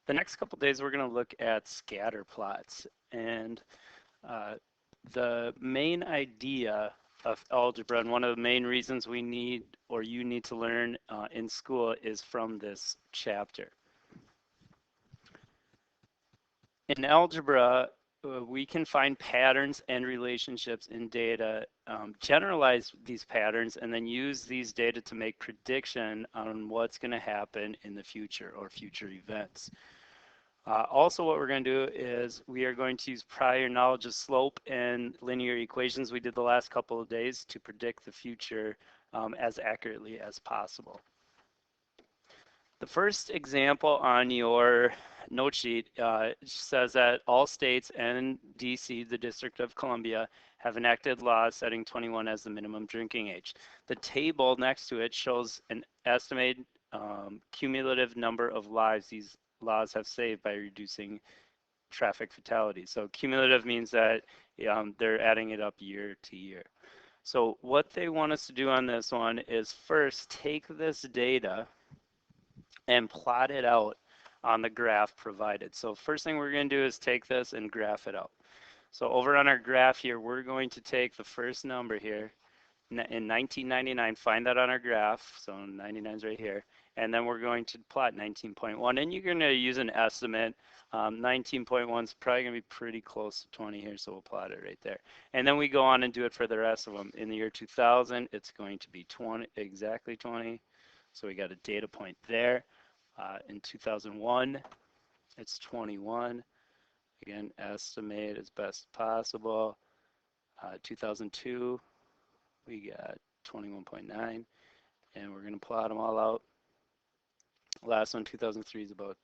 The next couple days we're going to look at scatter plots, and the main idea of algebra and one of the main reasons we need or you need to learn in school is from this chapter. In algebra, we can find patterns and relationships in data, generalize these patterns, and then use these data to make prediction on what's going to happen in the future or future events. Also, what we're going to do is we are going to use prior knowledge of slope and linear equations we did the last couple of days to predict the future as accurately as possible. The first example on your note sheet says that all states and DC, the District of Columbia, have enacted laws setting 21 as the minimum drinking age. The table next to it shows an estimated cumulative number of lives these laws have saved by reducing traffic fatalities. So cumulative means that they're adding it up year to year. So what they want us to do on this one is first take this data and plot it out on the graph provided. So first thing we're going to do is take this and graph it out. So over on our graph here, we're going to take the first number here in 1999, find that on our graph. So 99 is right here. And then we're going to plot 19.1, and you're going to use an estimate. 19.1 is probably going to be pretty close to 20 here, so we'll plot it right there. And then we go on and do it for the rest of them. In the year 2000, it's going to be 20, exactly 20. So we got a data point there. In 2001, it's 21. Again, estimate as best possible. 2002, we got 21.9, and we're going to plot them all out. Last one, 2003, is about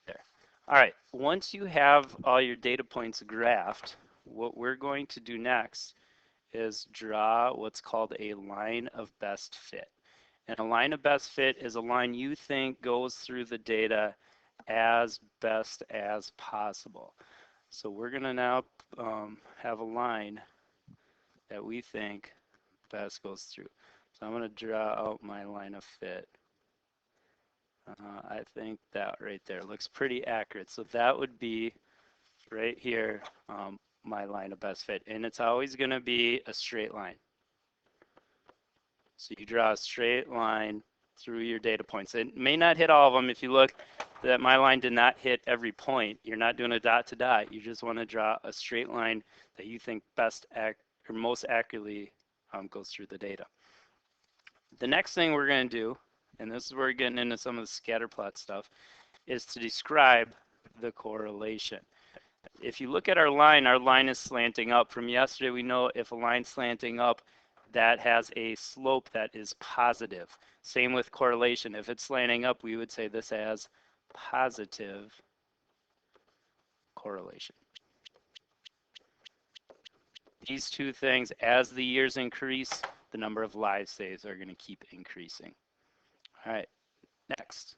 there. All right, once you have all your data points graphed, what we're going to do next is draw what's called a line of best fit. And a line of best fit is a line you think goes through the data as best as possible. So we're going to now have a line that we think best goes through. So I'm going to draw out my line of fit. I think that right there looks pretty accurate. So that would be right here, my line of best fit. And it's always going to be a straight line. So you draw a straight line through your data points. It may not hit all of them. If you look, that my line did not hit every point. You're not doing a dot to dot. You just want to draw a straight line that you think best or most accurately goes through the data. The next thing we're going to do, and this is where we're getting into some of the scatter plot stuff, is to describe the correlation. If you look at our line is slanting up. From yesterday, we know if a line's slanting up, that has a slope that is positive. Same with correlation. If it's slanting up, we would say this has positive correlation. These two things, as the years increase, the number of lives saved are going to keep increasing. All right, next.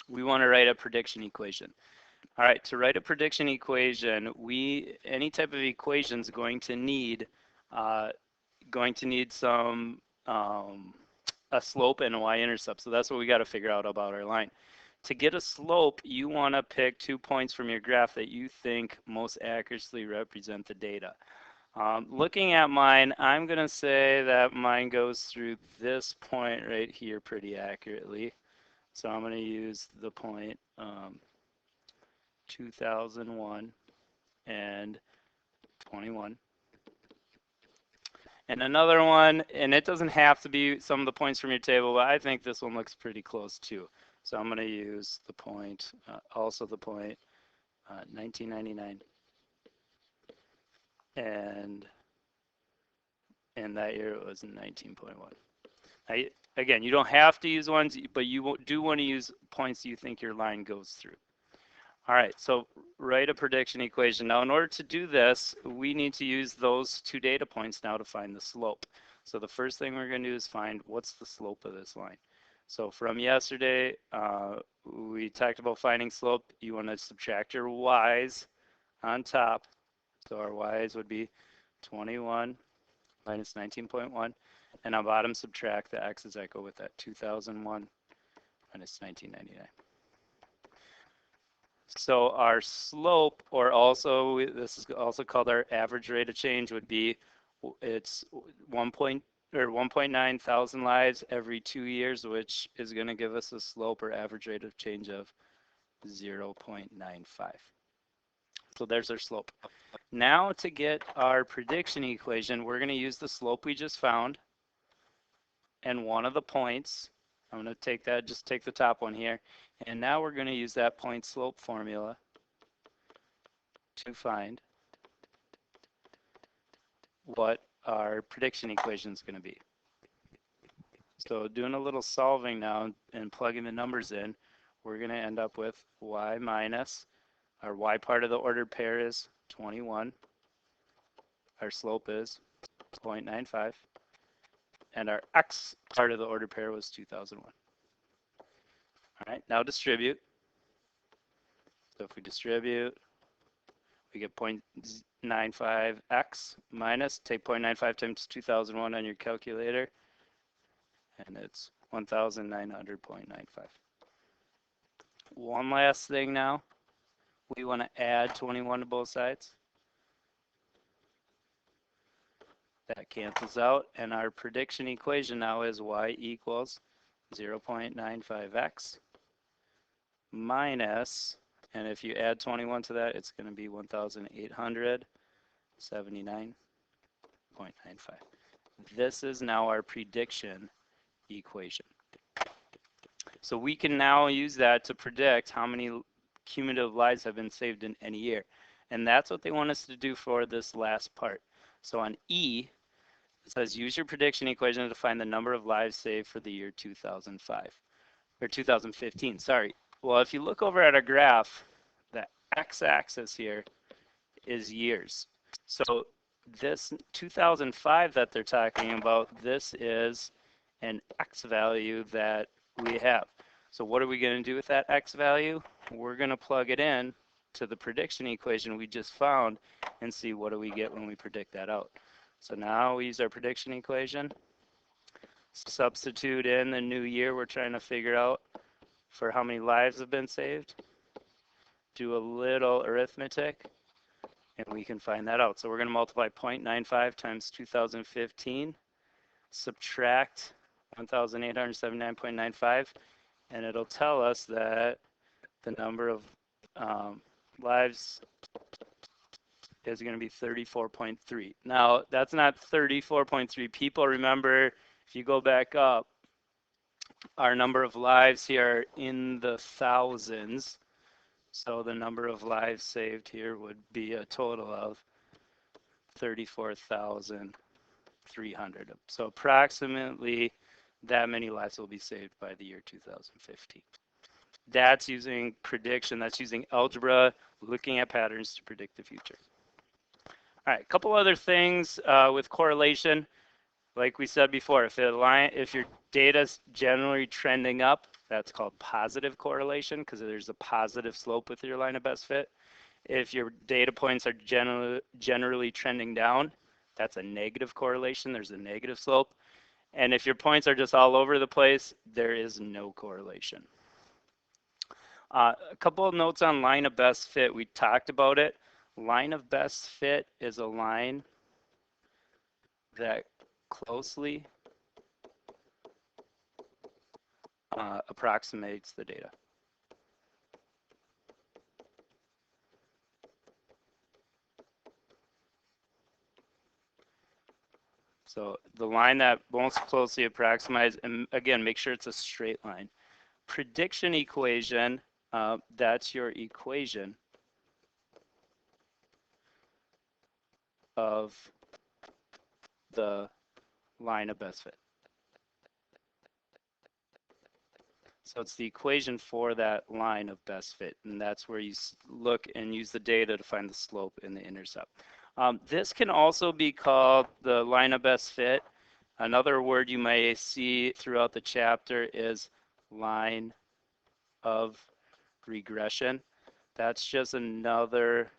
We want to write a prediction equation. All right, to write a prediction equation, any type of equation is going to need some a slope and a y-intercept. So that's what we got to figure out about our line. To get a slope, you want to pick 2 points from your graph that you think most accurately represent the data. Looking at mine, I'm going to say that mine goes through this point right here pretty accurately. So I'm going to use the point 2001 and 21. And another one, and it doesn't have to be some of the points from your table, but I think this one looks pretty close too. So I'm going to use the point, also the point 1999. And that year it was 19.1. Again, you don't have to use ones, but you do want to use points you think your line goes through. All right, so write a prediction equation. Now, in order to do this, we need to use those 2 data points now to find the slope. So the first thing we're going to do is find what's the slope of this line. So from yesterday, we talked about finding slope. You want to subtract your y's on top. So our y's would be 21 minus 19.1. And on bottom, subtract the x's that go with that, 2001 minus 1999. So our slope, or also this is also called our average rate of change, would be it's 1.9 thousand lives every 2 years, which is going to give us a slope or average rate of change of 0.95. So there's our slope. Now to get our prediction equation, we're going to use the slope we just found and one of the points. I'm going to take that, just take the top one here. And now we're going to use that point slope formula to find what our prediction equation is going to be. So doing a little solving now and plugging the numbers in, we're going to end up with y minus, our y part of the ordered pair is 21. Our slope is 0.95. And our x part of the ordered pair was 2001. All right, now distribute. So if we distribute, we get 0.95x minus, take 0.95 times 2001 on your calculator, and it's 1,900.95. One last thing now, we want to add 21 to both sides. That cancels out, and our prediction equation now is y equals 0.95x minus, and if you add 21 to that, it's going to be 1,879.95. This is now our prediction equation. So we can now use that to predict how many cumulative lives have been saved in any year. And that's what they want us to do for this last part. So on E, it says use your prediction equation to find the number of lives saved for the year 2005, or 2015, sorry. Well, if you look over at our graph, the x-axis here is years. So this 2005 that they're talking about, this is an x value that we have. So what are we going to do with that x value? We're going to plug it in to the prediction equation we just found and see what do we get when we predict that out. So now we use our prediction equation, substitute in the new year we're trying to figure out for how many lives have been saved, do a little arithmetic, and we can find that out. So we're going to multiply 0.95 times 2015, subtract 1,879.95, and it'll tell us that the number of lives is going to be 34.3. Now, that's not 34.3 people. Remember, if you go back up, our number of lives here are in the thousands. So the number of lives saved here would be a total of 34,300. So approximately that many lives will be saved by the year 2015. That's using prediction. That's using algebra, looking at patterns to predict the future. All right, a couple other things with correlation. Like we said before, if your data is generally trending up, that's called positive correlation because there's a positive slope with your line of best fit. If your data points are generally trending down, that's a negative correlation. There's a negative slope. And if your points are just all over the place, there is no correlation. A couple of notes on line of best fit. We talked about it. Line of best fit is a line that closely approximates the data. So the line that most closely approximates, and again, make sure it's a straight line. Prediction equation, that's your equation of the line of best fit. So it's the equation for that line of best fit, and that's where you look and use the data to find the slope and the intercept. This can also be called the line of best fit. Another word you may see throughout the chapter is line of regression. That's just another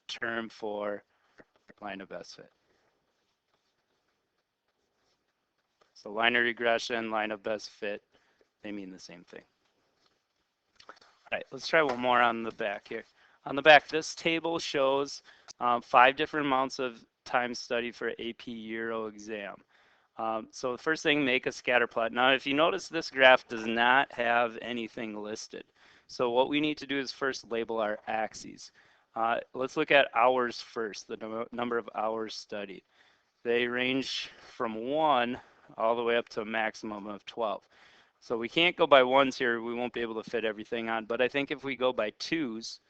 term for line of best fit. So line of regression, line of best fit, they mean the same thing. All right, let's try one more on the back here. On the back, this table shows 5 different amounts of time study for AP Euro exam. So the first thing, make a scatter plot. Now, if you notice, this graph does not have anything listed. So what we need to do is first label our axes. Let's look at hours first, the number of hours studied. They range from 1 all the way up to a maximum of 12. So we can't go by ones here. We won't be able to fit everything on. But I think if we go by twos,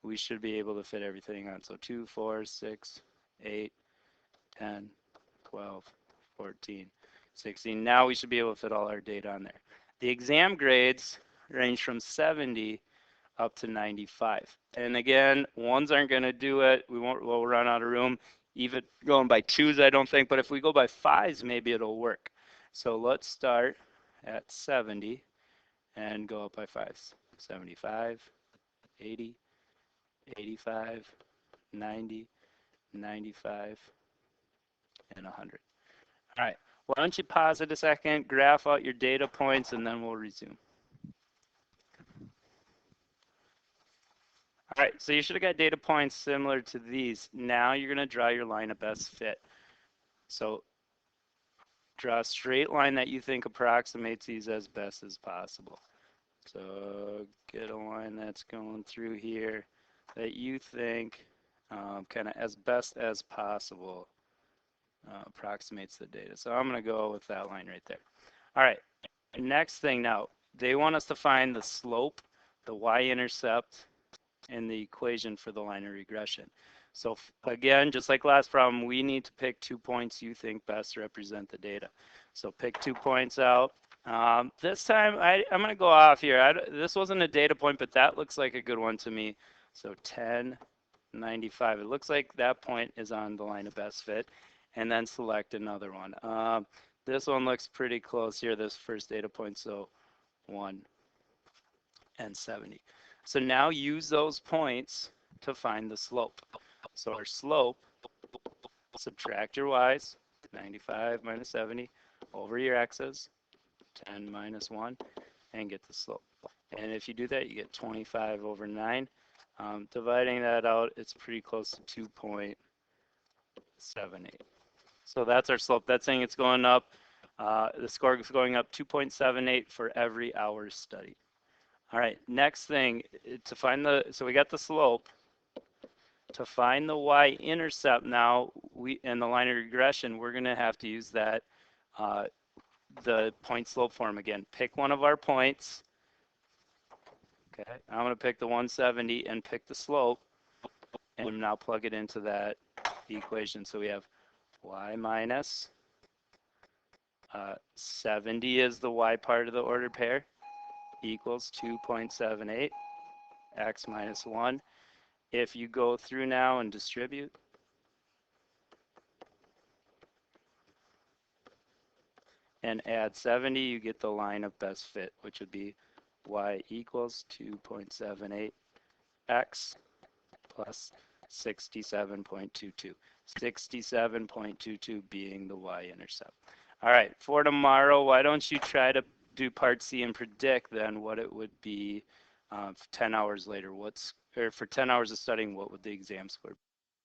we should be able to fit everything on. So 2, 4, 6, 8, 10, 12, 14, 16. Now we should be able to fit all our data on there. The exam grades range from 70 up to 95. And again, ones aren't going to do it. We'll run out of room. Even going by twos, I don't think. But if we go by fives, maybe it'll work. So let's start at 70 and go up by fives. 75, 80, 85, 90, 95, and 100. All right, why don't you pause it a second, graph out your data points, and then we'll resume. All right, so you should have got data points similar to these. Now you're going to draw your line of best fit. So draw a straight line that you think approximates these as best as possible. So get a line that's going through here that you think kind of as best as possible approximates the data. So I'm going to go with that line right there. All right, next thing now, they want us to find the slope, the y-intercept, and the equation for the line of regression. So again, just like last problem, we need to pick 2 points you think best represent the data. So pick 2 points out. This time, I'm going to go off here. This wasn't a data point, but that looks like a good one to me. So 10, 95. It looks like that point is on the line of best fit. And then select another one. This one looks pretty close here, this first data point. So 1 and 70. So now use those points to find the slope. So our slope, subtract your y's, 95 minus 70, over your x's, 10 minus 1, and get the slope. And if you do that, you get 25 over 9. Dividing that out, it's pretty close to 2.78. So that's our slope. That's saying it's going up. The score is going up 2.78 for every hour studied. All right, next thing, to find so we got the slope. To find the y-intercept now, in the line of regression, we're going to have to use that, the point slope form again. Pick one of our points. Okay, I'm going to pick the 170 and pick the slope, and now plug it into that equation. So we have y minus 70 is the y part of the ordered pair, equals 2.78, x minus 1. If you go through now and distribute, and add 70, you get the line of best fit, which would be y equals 2.78 x plus 67.22. 67.22 being the y-intercept. All right, for tomorrow, why don't you try to do part C and predict then what it would be 10 hours later. Or for 10 hours of studying, what would the exam score be?